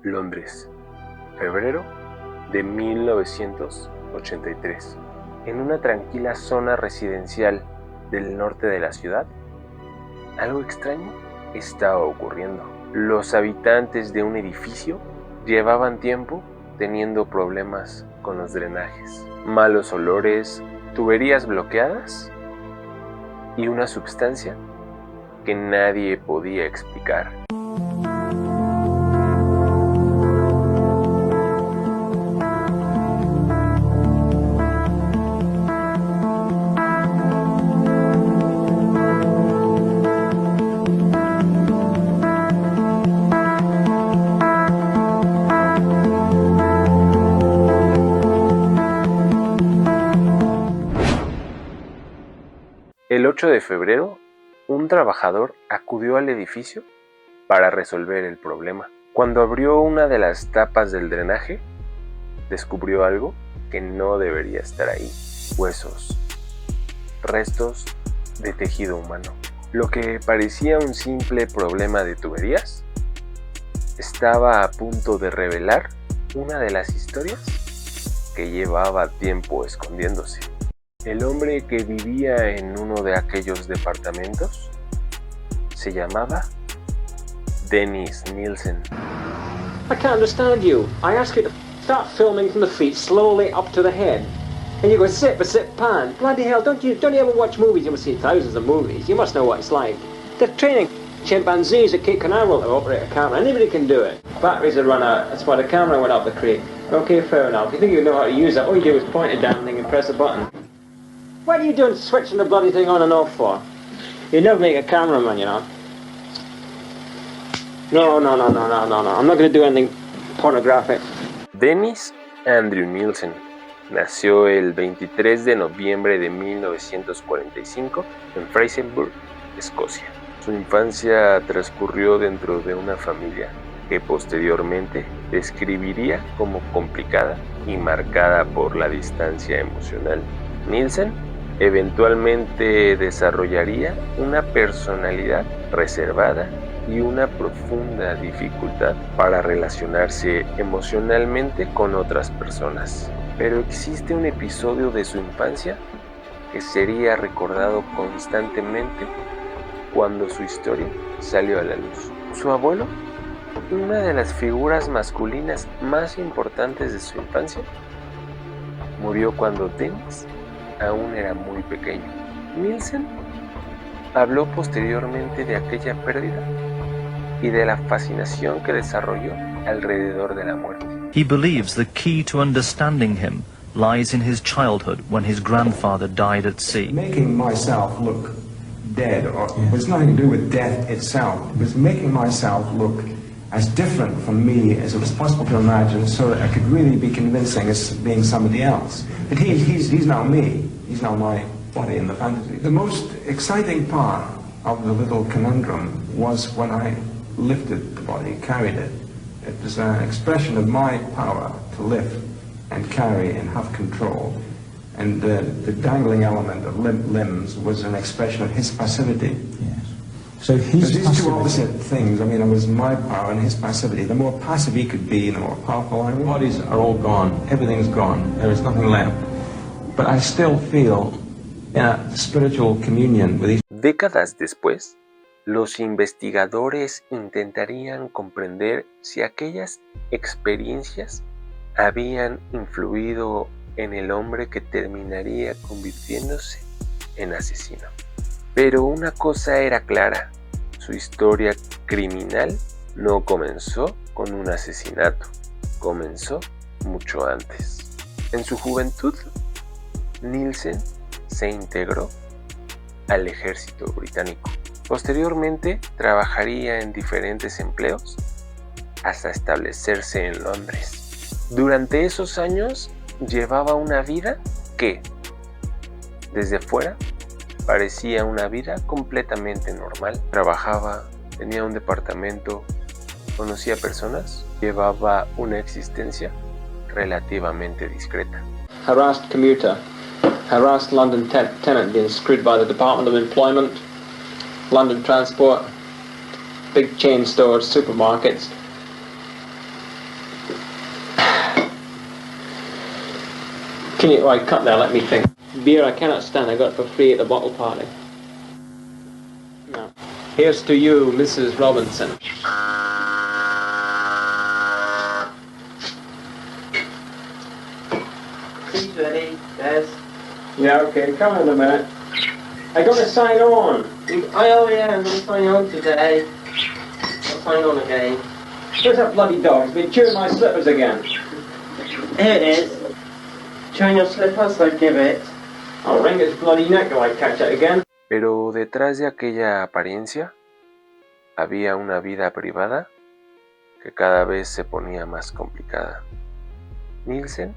Londres, febrero de 1983. En una tranquila zona residencial del norte de la ciudad, algo extraño estaba ocurriendo. Los habitantes de un edificio llevaban tiempo teniendo problemas con los drenajes, malos olores, tuberías bloqueadas y una sustancia que nadie podía explicar. El 8 de febrero, un trabajador acudió al edificio para resolver el problema. Cuando abrió una de las tapas del drenaje, descubrió algo que no debería estar ahí: huesos, restos de tejido humano. Lo que parecía un simple problema de tuberías estaba a punto de revelar una de las historias que llevaba tiempo escondiéndose. El hombre que vivía en uno de aquellos departamentos se llamaba Dennis Nielsen. I can't understand you. I ask you to start filming from the feet slowly up to the head. And you go sit, pan. Bloody hell, don't you ever watch movies? You must see thousands of movies. You must know what it's like. They're training chimpanzees at Cape Canaveral to operate a camera. Anybody can do it. Batteries had run out. That's why the camera went up the creek. Okay, fair enough. If you think you know how to use it, all you do is point a damn thing and press a button. What are you doing switching the bloody thing on and off for? You'd never make a cameraman, you know. No. I'm not going to do anything pornographic. Dennis Andrew Nielsen nació el 23 de noviembre de 1945 en Fraserburgh, Escocia. Su infancia transcurrió dentro de una familia que posteriormente describiría como complicada y marcada por la distancia emocional. Nielsen eventualmente desarrollaría una personalidad reservada y una profunda dificultad para relacionarse emocionalmente con otras personas. Pero existe un episodio de su infancia que sería recordado constantemente cuando su historia salió a la luz. Su abuelo, una de las figuras masculinas más importantes de su infancia, murió cuando Dennis aún era muy pequeño. Nielsen habló posteriormente de aquella pérdida y de la fascinación que desarrolló alrededor de la muerte. He believes the key to understanding him lies in his childhood when his grandfather died at sea. Making myself look dead it was nothing to do with death itself. It was making myself look as different from me as it was possible to imagine, so that I could really be convincing as being somebody else. But he's now me. He's now my body in the fantasy. The most exciting part of the little conundrum was when I lifted the body, carried it. It was an expression of my power to lift and carry and have control. And the dangling element of limbs was an expression of his passivity. Yes. So his these passivity. two opposite things. I mean, it was my power and his passivity. The more passive he could be, the more powerful I was. Bodies are all gone. Everything's gone. There is nothing left. But I still feel in a spiritual communion with each. Décadas después, los investigadores intentarían comprender si aquellas experiencias habían influido en el hombre que terminaría convirtiéndose en asesino. Pero una cosa era clara: su historia criminal no comenzó con un asesinato, comenzó mucho antes. En su juventud, Nielsen se integró al ejército británico. Posteriormente, trabajaría en diferentes empleos hasta establecerse en Londres. Durante esos años, llevaba una vida que, desde fuera, parecía una vida completamente normal. Trabajaba, tenía un departamento, conocía personas, llevaba una existencia relativamente discreta. Harassed commuter, harassed London tenant being screwed by the Department of Employment, London Transport, big chain stores, supermarkets. Can you, right, cut there, let me think. Beer I cannot stand, I got it for free at the bottle party. No. Here's to you, Mrs. Robinson. He's ready, Des. Yeah, okay, come in a minute. I gotta sign on. Oh yeah, I'm gonna sign on today. I'll sign on again. Where's that bloody dog? He's been chewing my slippers again. Here it is. Chewing your slippers, so give it. I'll wring its bloody neck if I catch it again. Pero detrás de aquella apariencia había una vida privada que cada vez se ponía más complicada. Nielsen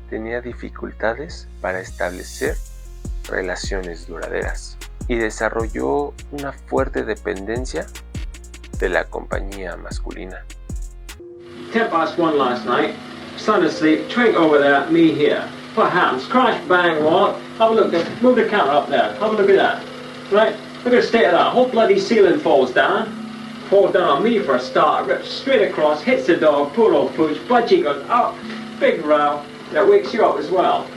tenía dificultades para establecer relaciones duraderas y desarrolló una fuerte dependencia de la compañía masculina. 1:10 last night. Son asleep, twink over there, me here. What happens? Crash, bang, what? Have a look, move the counter up there. Have a look at that. Right? Look at the state of that. Whole bloody ceiling falls down. Falls down on me for a start. Rips straight across, hits the dog, poor old pooch. Budgie goes up. Big row. That wakes you up as well.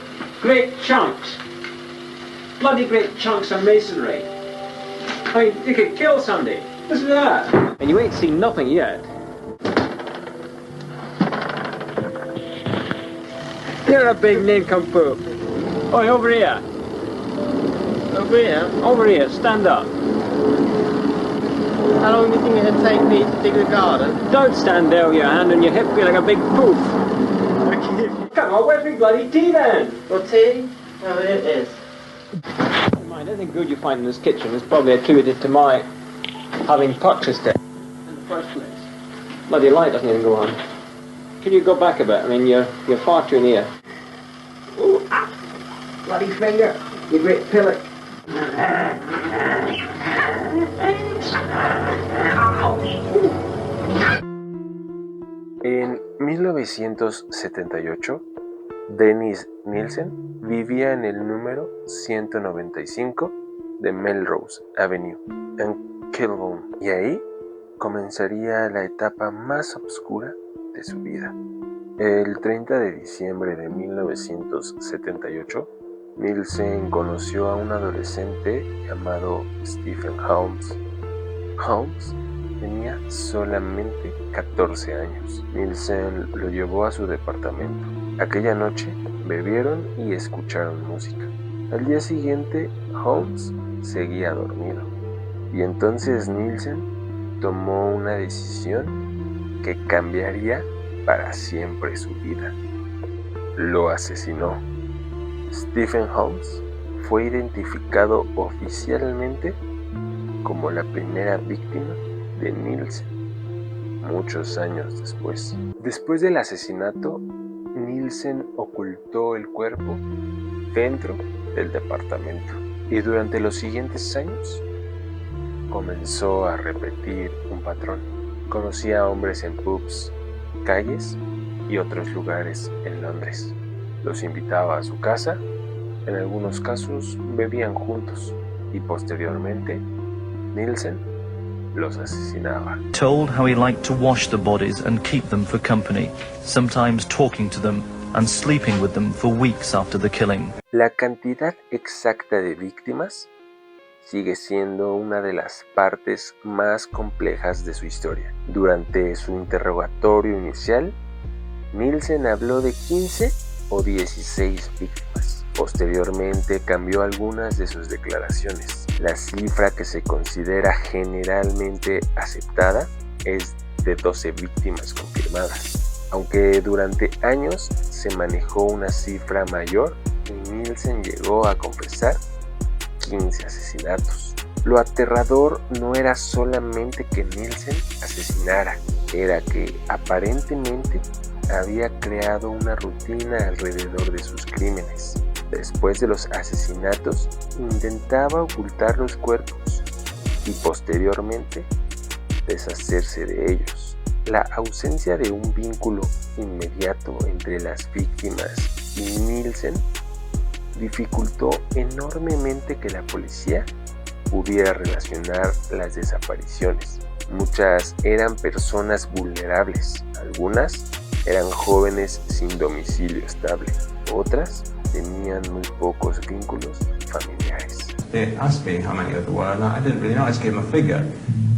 Great chunks. Bloody great chunks of masonry. I mean, you could kill somebody. Listen to that. And you ain't seen nothing yet. You're a big nincompoop. Oi, over here. Over here? Over here, stand up. How long do you think it'd take me to dig the garden? Don't stand there with your hand on your hip, be like a big poof. Come on, where's my bloody tea then? Well, tea? Oh, here it is. Never mind, anything good you find in this kitchen is probably attributed to my having purchased it in the first place. Bloody light doesn't even go on. Can you go back a bit? I mean, you're far too near. Ooh, ah, bloody finger, you great pillock. En 1978, Dennis Nielsen vivía en el número 195 de Melrose Avenue, en Kilburn, y ahí comenzaría la etapa más oscura de su vida. El 30 de diciembre de 1978, Nielsen conoció a un adolescente llamado Stephen Holmes. Holmes tenía solamente 14 años. Nielsen lo llevó a su departamento. Aquella noche bebieron y escucharon música. Al día siguiente, Holmes seguía dormido. Y entonces Nielsen tomó una decisión que cambiaría para siempre su vida. Lo asesinó. Stephen Holmes fue identificado oficialmente como la primera víctima de Nielsen, muchos años después. Después del asesinato, Nielsen ocultó el cuerpo dentro del departamento y durante los siguientes años comenzó a repetir un patrón. Conocía a hombres en pubs, calles y otros lugares en Londres. Los invitaba a su casa, en algunos casos bebían juntos y posteriormente Nielsen los asesinaba. Told how he liked to wash the bodies and keep them for company, sometimes talking to them and sleeping with them for weeks after the killing. La cantidad exacta de víctimas sigue siendo una de las partes más complejas de su historia. Durante su interrogatorio inicial, Nielsen habló de 15 o 16 víctimas. Posteriormente cambió algunas de sus declaraciones. La cifra que se considera generalmente aceptada es de 12 víctimas confirmadas, aunque durante años se manejó una cifra mayor y Nielsen llegó a confesar 15 asesinatos. Lo aterrador no era solamente que Nielsen asesinara, era que aparentemente había creado una rutina alrededor de sus crímenes. Después de los asesinatos, intentaba ocultar los cuerpos y posteriormente deshacerse de ellos. La ausencia de un vínculo inmediato entre las víctimas y Nielsen dificultó enormemente que la policía pudiera relacionar las desapariciones. Muchas eran personas vulnerables, algunas eran jóvenes sin domicilio estable, otras tenían muy pocos vínculos familiares. They asked me how many there were, and I didn't really know. I just gave them a figure.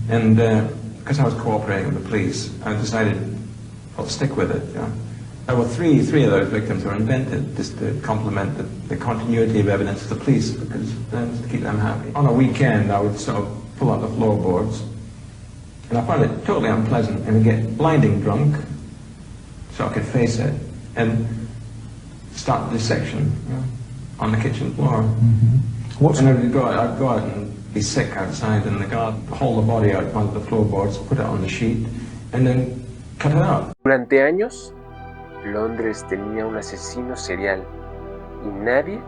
And because I was cooperating with the police, I decided I'll stick with it. You know? There were three of those victims were invented just to complement the continuity of evidence of the police, because to keep them happy. On a weekend, I would sort of pull out the floorboards, and I found it totally unpleasant, and get blinding drunk, so I could face it, and start the dissection, you know, on the kitchen floor. And I'd go out and be sick outside in the garden, haul the body out onto the floorboards, put it on the sheet, and then cut it out. Durante años, Londres tenía un asesino serial y nadie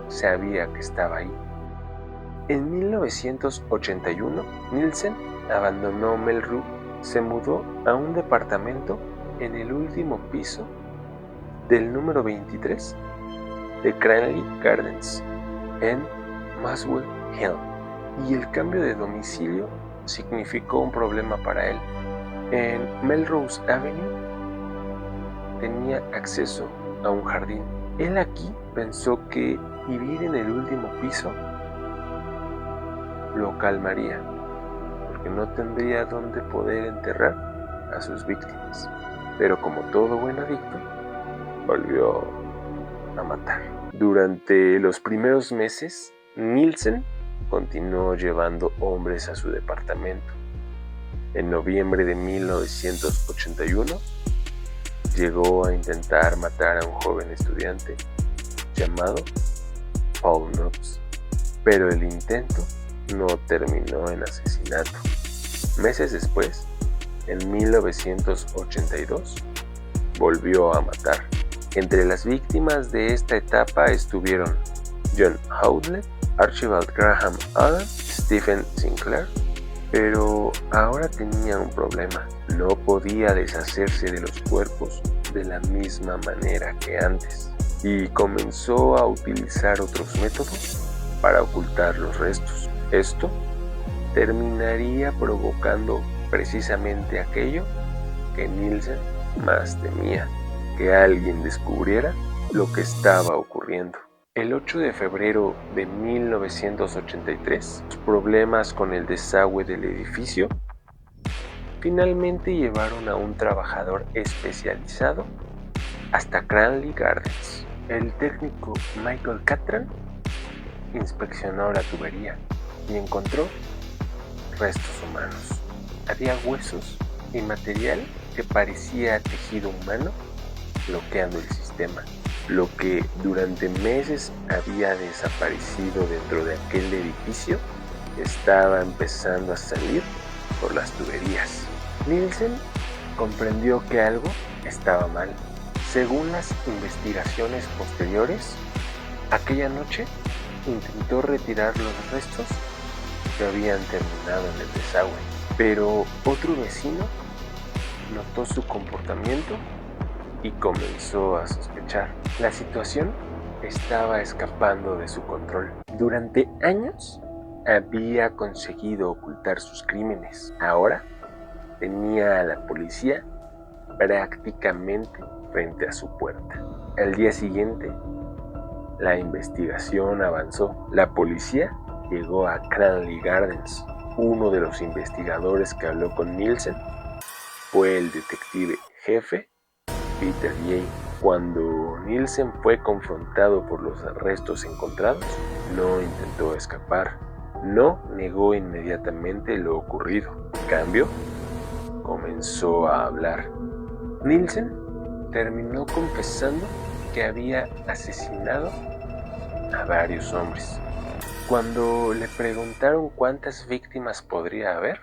sabía que estaba ahí. En 1981, Nielsen abandonó Melrose, se mudó a un departamento en el último piso del número 23 de Cranley Gardens, en Muswell Hill, y el cambio de domicilio significó un problema para él. En Melrose Avenue tenía acceso a un jardín. Él aquí pensó que vivir en el último piso lo calmaría, porque no tendría dónde poder enterrar a sus víctimas. Pero como todo buen adicto, volvió a matar. Durante los primeros meses, Nielsen continuó llevando hombres a su departamento. En noviembre de 1981, llegó a intentar matar a un joven estudiante llamado Paul Knox, pero el intento no terminó en asesinato. Meses después, en 1982, volvió a matar. Entre las víctimas de esta etapa estuvieron John Howlett, Archibald Graham Adams, Stephen Sinclair, pero ahora tenía un problema. No podía deshacerse de los cuerpos de la misma manera que antes y comenzó a utilizar otros métodos para ocultar los restos. Esto terminaría provocando precisamente aquello que Nielsen más temía, que alguien descubriera lo que estaba ocurriendo. El 8 de febrero de 1983, los problemas con el desagüe del edificio finalmente llevaron a un trabajador especializado hasta Cranley Gardens. El técnico Michael Catran inspeccionó la tubería y encontró restos humanos. Había huesos y material que parecía tejido humano bloqueando el sistema. Lo que durante meses había desaparecido dentro de aquel edificio estaba empezando a salir por las tuberías. Nielsen comprendió que algo estaba mal. Según las investigaciones posteriores, aquella noche intentó retirar los restos que habían terminado en el desagüe, pero otro vecino notó su comportamiento y comenzó a sospechar. La situación estaba escapando de su control. Durante años había conseguido ocultar sus crímenes. Ahora tenía a la policía prácticamente frente a su puerta. Al día siguiente, la investigación avanzó. La policía llegó a Cranley Gardens. Uno de los investigadores que habló con Nielsen fue el detective jefe Peter Yale. Cuando Nielsen fue confrontado por los restos encontrados, no intentó escapar. No negó inmediatamente lo ocurrido. En cambio, comenzó a hablar. Nielsen terminó confesando que había asesinado a varios hombres. Cuando le preguntaron cuántas víctimas podría haber,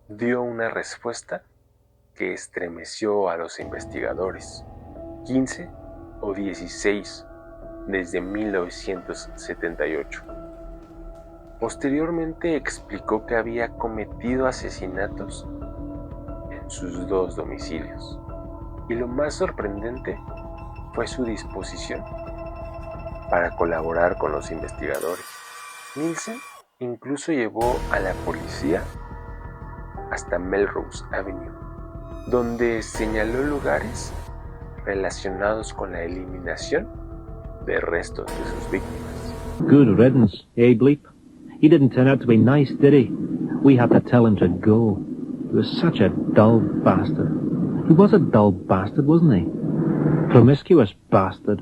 dio una respuesta que estremeció a los investigadores: 15 o 16 desde 1978. Posteriormente explicó que había cometido asesinatos en sus dos domicilios. Y lo más sorprendente fue su disposición para colaborar con los investigadores. Nielsen incluso llevó a la policía hasta Melrose Avenue, donde señaló lugares relacionados con la eliminación de restos de sus víctimas. Good riddance, eh, Bleep? He didn't turn out to be nice, did he? We had to tell him to go. He was such a dull bastard. He was a dull bastard, wasn't he? Promiscuous bastard.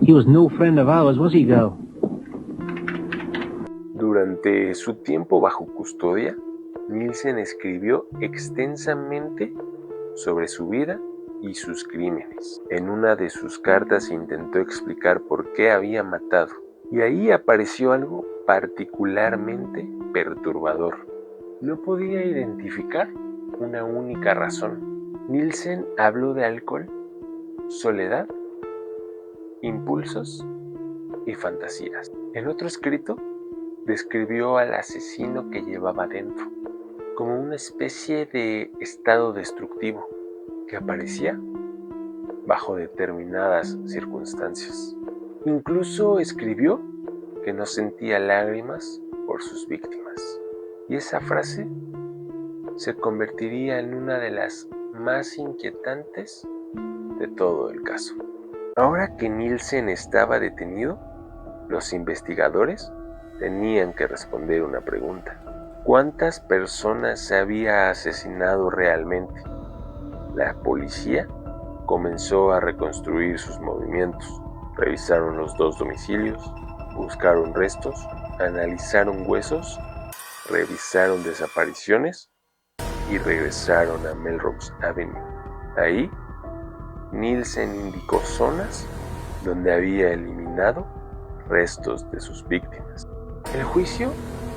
He was no friend of ours, was he, girl? Durante su tiempo bajo custodia, Nielsen escribió extensamente sobre su vida y sus crímenes. En una de sus cartas intentó explicar por qué había matado, y ahí apareció algo particularmente perturbador. No podía identificar una única razón. Nielsen habló de alcohol, soledad, impulsos y fantasías. En otro escrito, describió al asesino que llevaba dentro como una especie de estado destructivo que aparecía bajo determinadas circunstancias. Incluso escribió que no sentía lágrimas por sus víctimas. Y esa frase se convertiría en una de las más inquietantes de todo el caso. Ahora que Nielsen estaba detenido, los investigadores tenían que responder una pregunta. ¿Cuántas personas había asesinado realmente? La policía comenzó a reconstruir sus movimientos. Revisaron los 2 domicilios, buscaron restos, analizaron huesos, revisaron desapariciones y regresaron a Melrose Avenue. Ahí, Nielsen indicó zonas donde había eliminado restos de sus víctimas. El juicio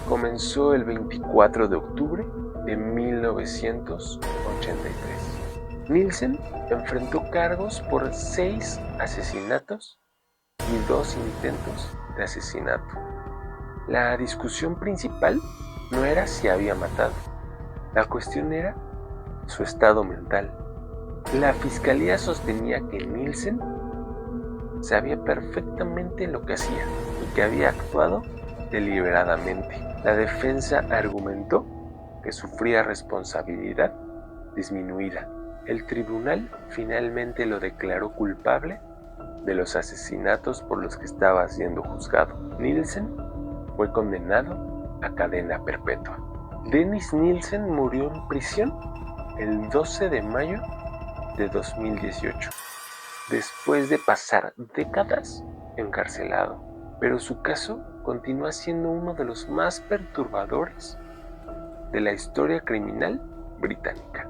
comenzó el 24 de octubre de 1983. Nielsen enfrentó cargos por 6 asesinatos y 2 intentos de asesinato. La discusión principal no era si había matado, la cuestión era su estado mental. La fiscalía sostenía que Nielsen sabía perfectamente lo que hacía y que había actuado deliberadamente. La defensa argumentó que sufría responsabilidad disminuida. El tribunal finalmente lo declaró culpable de los asesinatos por los que estaba siendo juzgado. Nielsen fue condenado a cadena perpetua. Dennis Nielsen murió en prisión el 12 de mayo de 2018, después de pasar décadas encarcelado, pero su caso continúa siendo uno de los más perturbadores de la historia criminal británica,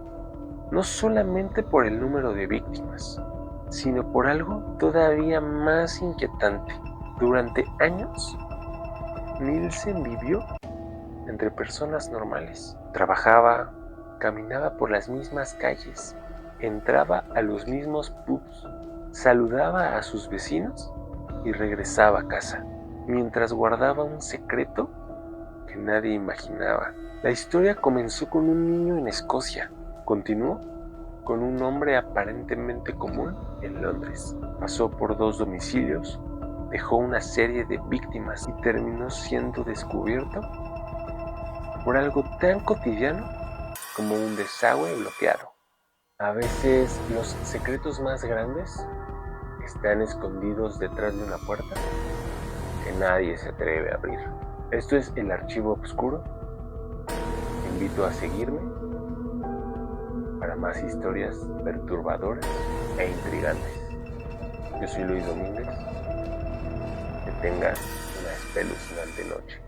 no solamente por el número de víctimas, sino por algo todavía más inquietante. Durante años, Nielsen vivió entre personas normales, trabajaba, caminaba por las mismas calles, entraba a los mismos pubs, saludaba a sus vecinos y regresaba a casa, mientras guardaba un secreto que nadie imaginaba. La historia comenzó con un niño en Escocia, continuó con un hombre aparentemente común en Londres, pasó por 2 domicilios, dejó una serie de víctimas y terminó siendo descubierto por algo tan cotidiano como un desagüe bloqueado. A veces los secretos más grandes están escondidos detrás de una puerta que nadie se atreve a abrir. Esto es El Archivo Obscuro. Te invito a seguirme para más historias perturbadoras e intrigantes. Yo soy Luis Domínguez. Que tengas una espeluznante noche.